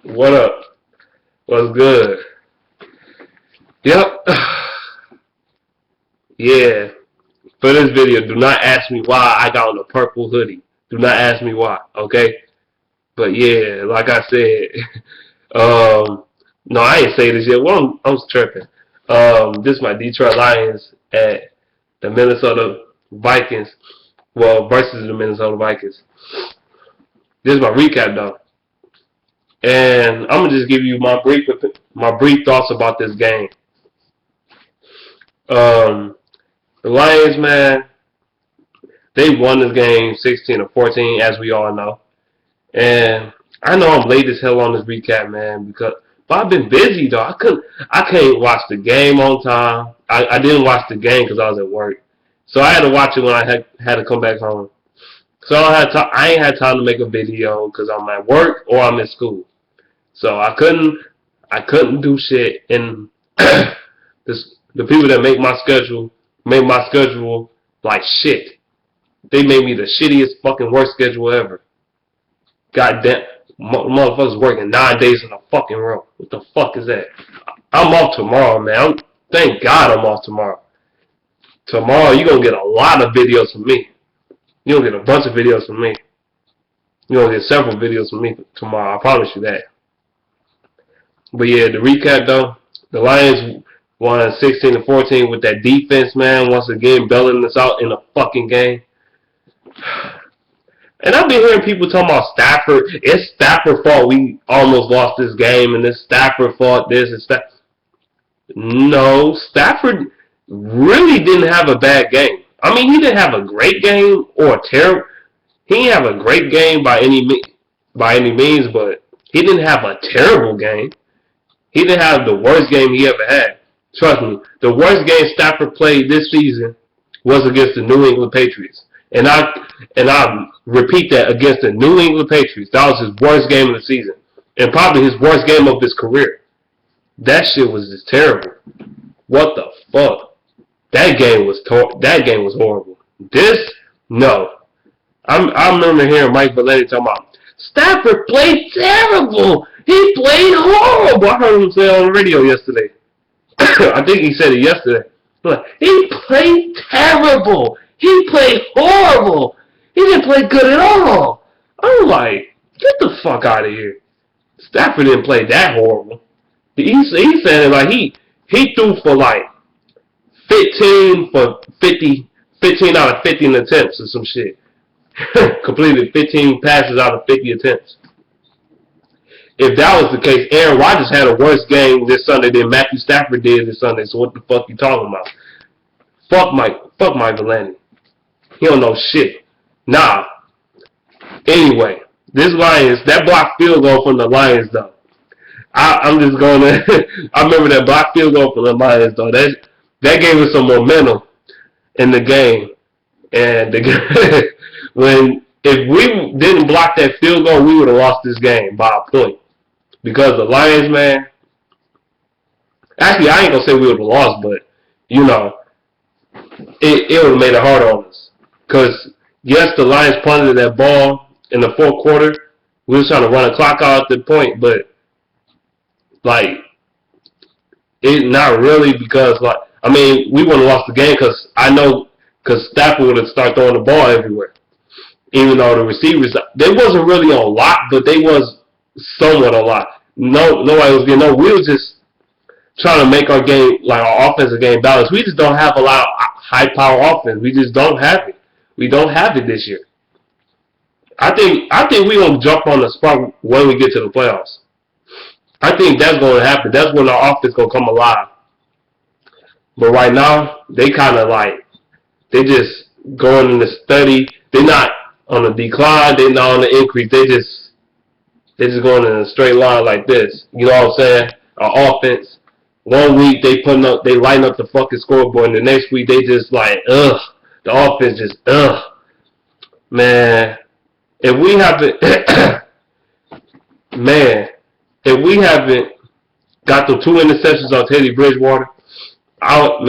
What up? What's good? Yep. Yeah. For this video, do not ask me why I got on a purple hoodie. Do not ask me why, okay? But yeah, like I said, no, I ain't say this yet. Well, I'm tripping. This is my Detroit Lions at the Minnesota Vikings. Well, versus the Minnesota Vikings. This is my recap though, and I'm gonna just give you my brief thoughts about this game. Um, the Lions, man, they won this game 16-14, as we all know. And I know I'm late as hell on this recap, man, but I've been busy though. I can't watch the game on time. I didn't watch the game because I was at work, so I had to watch it when I had to come back home. So I ain't had time to make a video because I'm at work or I'm in school. So I couldn't do shit. And the people that make my schedule like shit. They made me the shittiest fucking worst schedule ever. Goddamn, motherfuckers working 9 days in a fucking row. What the fuck is that? I'm off tomorrow, man. Thank God I'm off tomorrow. Tomorrow you're gonna get a lot of videos from me. You're gonna get a bunch of videos from me. You're gonna get several videos from me tomorrow. I promise you that. But yeah, the recap though, the Lions won 16-14 with that defense, man. Once again, bailing us out in the fucking game. And I've been hearing people talking about Stafford. It's Stafford's fault we almost lost this game, and it's Stafford's fault this and Stafford. No, Stafford really didn't have a bad game. I mean, he didn't have a great game or a terrible. He didn't have a great game by any means, but he didn't have a terrible game. He didn't have the worst game he ever had. Trust me, the worst game Stafford played this season was against the New England Patriots. And I repeat that, against the New England Patriots. That was his worst game of the season. And probably his worst game of his career. That shit was just terrible. What the fuck? That game was horrible. This, no. I remember hearing Mike Valenti talking about, Stafford played terrible. He played horrible. I heard him say it on the radio yesterday. I think he said it yesterday. He played terrible. He played horrible. He didn't play good at all. I'm like, get the fuck out of here. Stafford didn't play that horrible. He said it like he threw for like 15 out of 50 attempts or some shit. Completed 15 passes out of 50 attempts. If that was the case, Aaron Rodgers had a worse game this Sunday than Matthew Stafford did this Sunday. So what the fuck you talking about? Fuck Mike Valenti. He don't know shit. Nah. Anyway, that blocked field goal from the Lions though. I'm just going to. I remember that blocked field goal from the Lions though. That gave us some momentum in the game. And if we didn't block that field goal, we would have lost this game by a point. Because the Lions, man. Actually, I ain't gonna say we would have lost, but you know, it would have made it hard on us. Because yes, the Lions punted that ball in the fourth quarter. We was trying to run a clock out at the point, but like it not really, because like I mean we would have lost the game because Stafford would have started throwing the ball everywhere. Even though the receivers, they wasn't really on lock, but they was somewhat on lock. Nobody was getting no. We was just trying to make our game, like our offensive game, balanced. We just don't have a lot of high power offense. We just don't have it. We don't have it this year. I think we're gonna jump on the spot when we get to the playoffs. I think that's gonna happen. That's when our offense gonna come alive. But right now, they kind of like they just going in the study. They're not on the decline. They're not on the increase. They're just going in a straight line like this. You know what I'm saying? Our offense. One week they line up the fucking scoreboard, and the next week they just like, ugh. The offense just, ugh. Man, if we haven't got the 2 interceptions on Teddy Bridgewater, I don't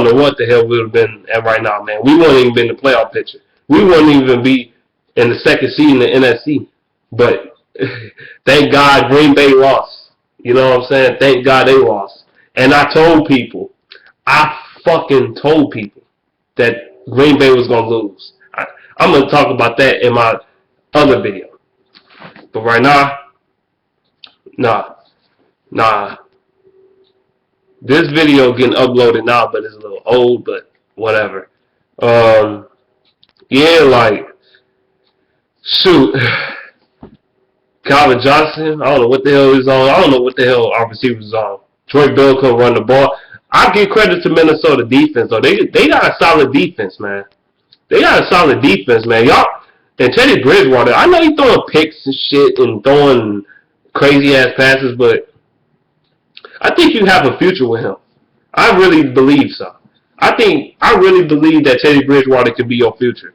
know what the hell we would have been at right now, man. We wouldn't even be in the playoff picture. We wouldn't even be in the second seed in the NFC. But Thank God Green Bay lost. You know what I'm saying? Thank God they lost. And I fucking told people that Green Bay was gonna lose. I'm gonna talk about that in my other video. But right now, nah, nah. This video getting uploaded now, but it's a little old, but whatever. Yeah, like, shoot. Calvin Johnson, I don't know what the hell he's on. I don't know what the hell our receivers on. Troy Bill couldn't run the ball. I give credit to Minnesota defense, though. They got a solid defense, man. They got a solid defense, man. Y'all, and Teddy Bridgewater, I know he's throwing picks and shit and throwing crazy-ass passes, but I think you have a future with him. I really believe so. I really believe that Teddy Bridgewater could be your future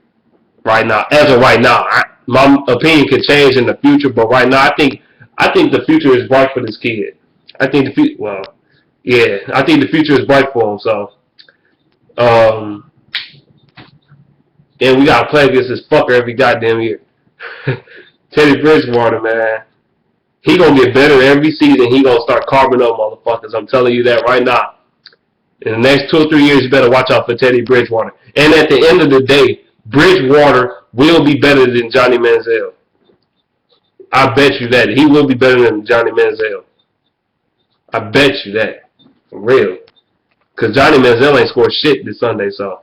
right now. As of right now, my opinion could change in the future, but right now, I think the future is bright for this kid. I think the future. Well, yeah, I think the future is bright for him. So, and we gotta play against this fucker every goddamn year. Teddy Bridgewater, man. He gonna get better every season. He gonna start carving up motherfuckers. I'm telling you that right now. In the next 2 or 3 years, you better watch out for Teddy Bridgewater. And at the end of the day, Bridgewater will be better than Johnny Manziel. I bet you that. He will be better than Johnny Manziel. I bet you that. For real. Because Johnny Manziel ain't scored shit this Sunday, so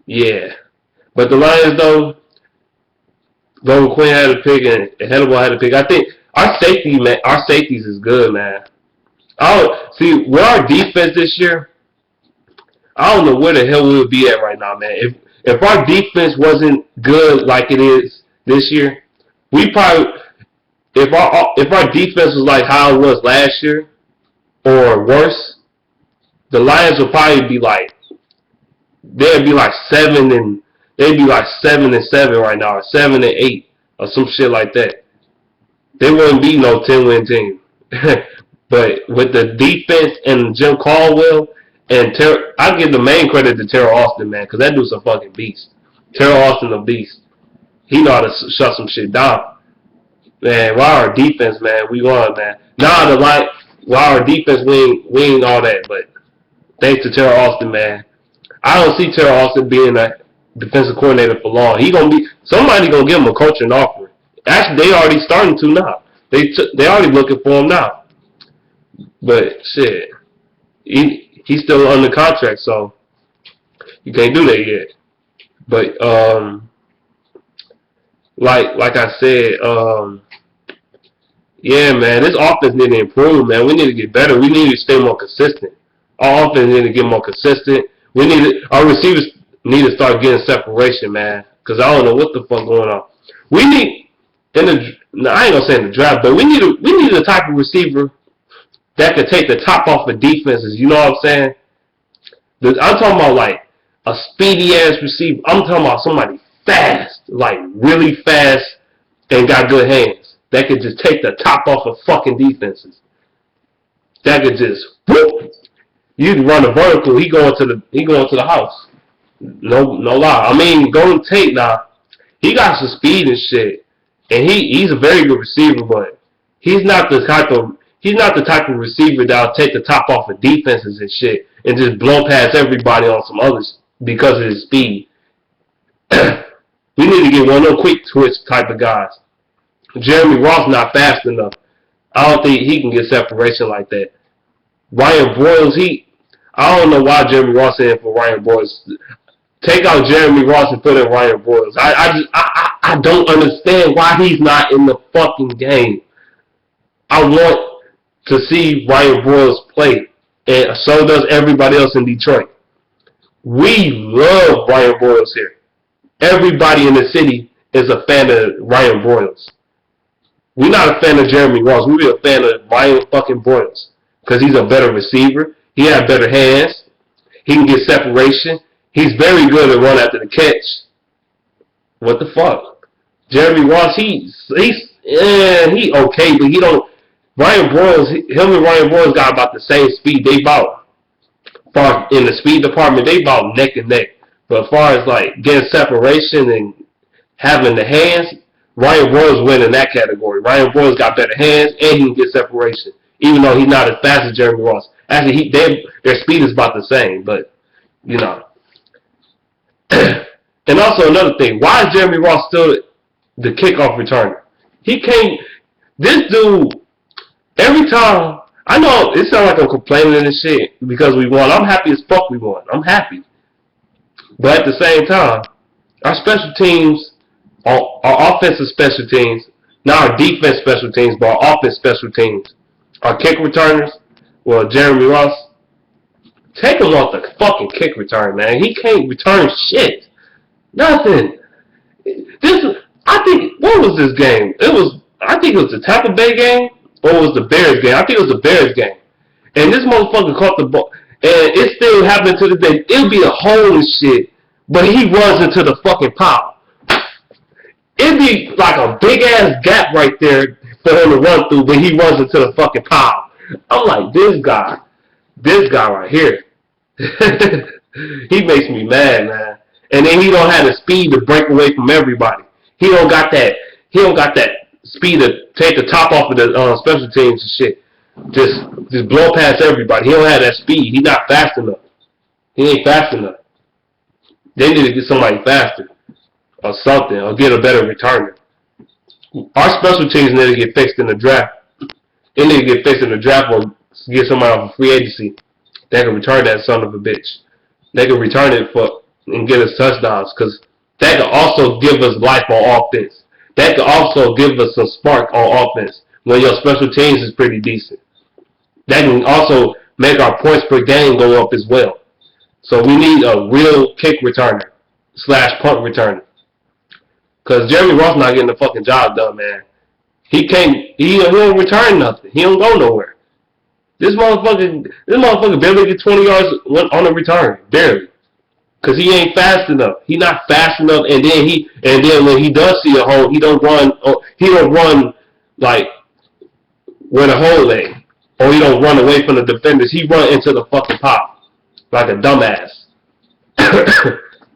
yeah. But the Lions, though, Logan Quinn had a pick and Hannibal had a pick. I think our safeties is good, man. See, with our defense this year, I don't know where the hell we would be at right now, man. If our defense wasn't good like it is this year, we probably if our defense was like how it was last year or worse, the Lions would probably be like they'd be like 7-7 right now, or 7-8 or some shit like that. They wouldn't be no 10-win team. But with the defense and Jim Caldwell and I give the main credit to Terrell Austin, man, because that dude's a fucking beast. Terrell Austin, a beast. He know how to shut some shit down. Man, while our defense, man, we won, man. While our defense, we ain't all that, but thanks to Terrell Austin, man. I don't see Terrell Austin being a defensive coordinator for long. Somebody gonna give him a coaching offer. Actually, they already starting to now. They already looking for him now. But shit, he's still under contract, so you can't do that yet. But like I said, yeah, man, this offense need to improve, man. We need to get better. We need to stay more consistent. Our offense need to get more consistent. Our receivers need to start getting separation, man. Because I don't know what the fuck going on. We need I ain't gonna say in the draft, but we need a type of receiver that could take the top off of defenses. You know what I'm saying? I'm talking about like a speedy ass receiver. I'm talking about somebody fast, like really fast, and got good hands. That could just take the top off of fucking defenses. That could just whoop. You can run a vertical. He going to the house. No lie. I mean, Golden Tate now. He got some speed and shit, and he's a very good receiver, but he's not the type of receiver that'll take the top off of defenses and shit and just blow past everybody on some others because of his speed. We need to get one of those quick twitch type of guys. Jeremy Ross not fast enough. I don't think he can get separation like that. Ryan Broyles, I don't know why Jeremy Ross in for Ryan Broyles. Take out Jeremy Ross and put in Ryan Broyles. I don't understand why he's not in the fucking game. I want to see Ryan Broyles play, and so does everybody else in Detroit. We love Ryan Broyles here. Everybody in the city is a fan of Ryan Broyles. We're not a fan of Jeremy Ross. We're a fan of Ryan fucking Broyles because he's a better receiver. He has better hands. He can get separation. He's very good at run after the catch. What the fuck? Jeremy Ross, he's okay, but he don't. Ryan Broyles, him and Ryan Broyles got about the same speed. They about in the speed department, they about neck and neck. But as far as like getting separation and having the hands, Ryan Broyles win in that category. Ryan Broyles got better hands and he can get separation, even though he's not as fast as Jeremy Ross. Actually, their speed is about the same, but you know. And also another thing, why is Jeremy Ross still the kickoff returner? He can't. This dude, every time, I know it sounds like I'm complaining and shit because we won. I'm happy as fuck we won. I'm happy. But at the same time, our special teams, our offensive special teams, not our defense special teams, but our offense special teams, our kick returners, well, Jeremy Ross, take him off the fucking kick return, man. He can't return shit. Nothing. I think, what was this game? I think it was the Tampa Bay game, or it was the Bears game. I think it was the Bears game. And this motherfucker caught the ball. And it still happened to this day. It'll be a hole and shit, but he runs into the fucking pile. It'd be like a big-ass gap right there for him to run through, but he runs into the fucking pile. I'm like, this guy right here. He makes me mad, man. And then he don't have the speed to break away from everybody. He don't got that speed to take the top off of the special teams and shit. Just blow past everybody. He don't have that speed. He's not fast enough. He ain't fast enough. They need to get somebody faster or something, or get a better returner. Our special teams need to get fixed in the draft. They need to get fixed in the draft or get somebody off of free agency that can return that son of a bitch. They can return it and get us touchdowns, because that can also give us life on offense. That can also give us some spark on offense when your special teams is pretty decent. That can also make our points per game go up as well. So we need a real kick returner / punt returner. Because Jeremy Ross not getting the fucking job done, man. He don't return nothing. He don't go nowhere. This motherfucker barely get 20 yards on a return. Barely. Because he ain't fast enough. He not fast enough, and then when he does see a hole, he don't run like where the hole is. Or he don't run away from the defenders. He run into the fucking pop like a dumbass.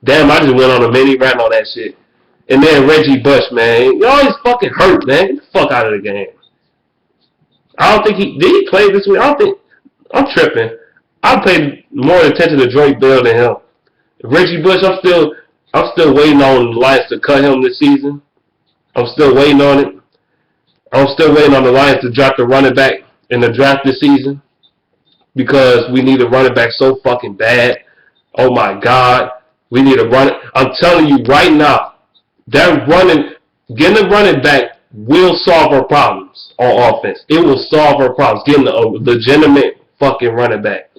Damn, I just went on a mini rant on that shit. And then Reggie Bush, man, he always fucking hurt, man. Get the fuck out of the game. I don't think did he play this week? I'm tripping. I paid more attention to Drake Bell than him. Reggie Bush, I'm still waiting on the Lions to cut him this season. I'm still waiting on it. I'm still waiting on the Lions to draft the running back in the draft this season, because we need a running back so fucking bad. Oh my God, we need a running. I'm telling you right now, getting a running back will solve our problems on offense. It will solve our problems. Getting a legitimate fucking running back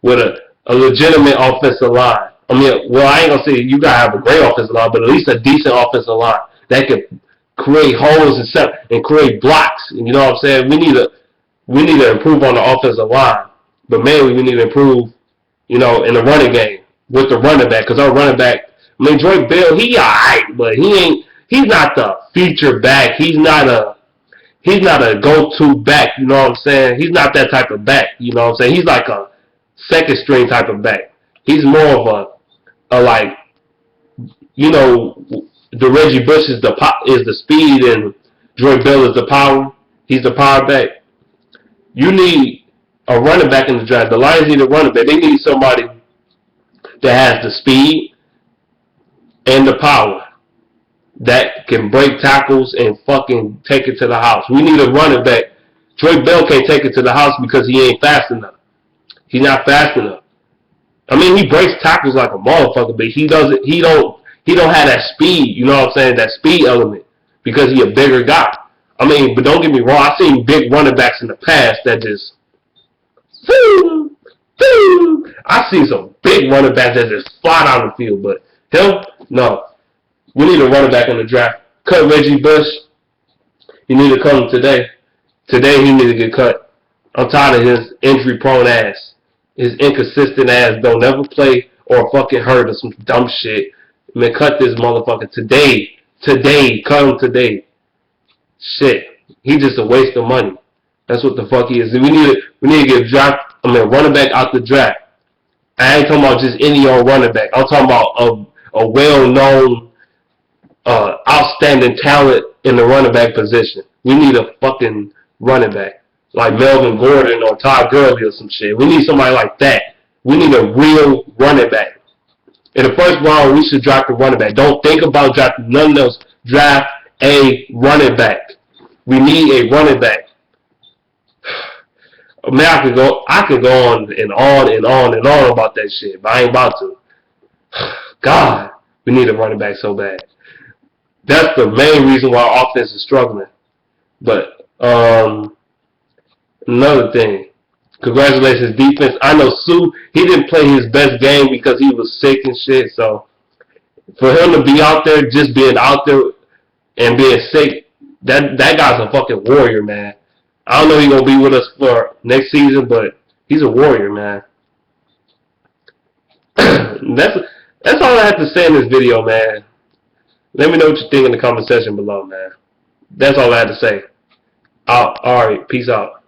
with a legitimate offensive line. I mean, well, I ain't gonna say you gotta have a great offensive line, but at least a decent offensive line that can create holes and create blocks. And you know what I'm saying? We need to improve on the offensive line, but mainly we need to improve, in the running game with the running back, because our running back, I mean, Drake Bell, he alright, but he's not the feature back. He's not a go-to back. You know what I'm saying? He's not that type of back. You know what I'm saying? He's like a second string type of back. He's more of a like, the Reggie Bush is the speed and Drake Bell is the power. He's the power back. You need a running back in the draft. The Lions need a running back. They need somebody that has the speed and the power that can break tackles and fucking take it to the house. We need a running back. Drake Bell can't take it to the house because he ain't fast enough. He's not fast enough. I mean, he breaks tackles like a motherfucker, but he don't have that speed, you know what I'm saying, that speed element, because he a bigger guy. I mean, but don't get me wrong, I've seen big running backs in the past that just, I've seen some big running backs that just fly down the field, but him, no. We need a running back in the draft. Cut Reggie Bush. He need to come today. Today he need to get cut. I'm tired of his injury-prone ass. His inconsistent ass don't never play or fucking hurt or some dumb shit. Man, cut this motherfucker today. Today. Cut him today. Shit. He just a waste of money. That's what the fuck he is. We need to get running back out the draft. I ain't talking about just any old running back. I'm talking about a well-known, outstanding talent in the running back position. We need a fucking running back. Like Melvin Gordon or Todd Gurley or some shit. We need somebody like that. We need a real running back. In the first round, we should draft a running back. Don't think about drafting none of those. Draft a running back. We need a running back. Man, I could go on and on and on and on about that shit, but I ain't about to. God, we need a running back so bad. That's the main reason why our offense is struggling. But another thing, congratulations defense. I know Sue, he didn't play his best game because he was sick and shit. So for him to be out there, just being out there and being sick, that guy's a fucking warrior, man. I don't know if he's gonna be with us for next season, but he's a warrior, man. That's all I have to say in this video, man. Let me know what you think in the comment section below, man. That's all I had to say. Alright, peace out.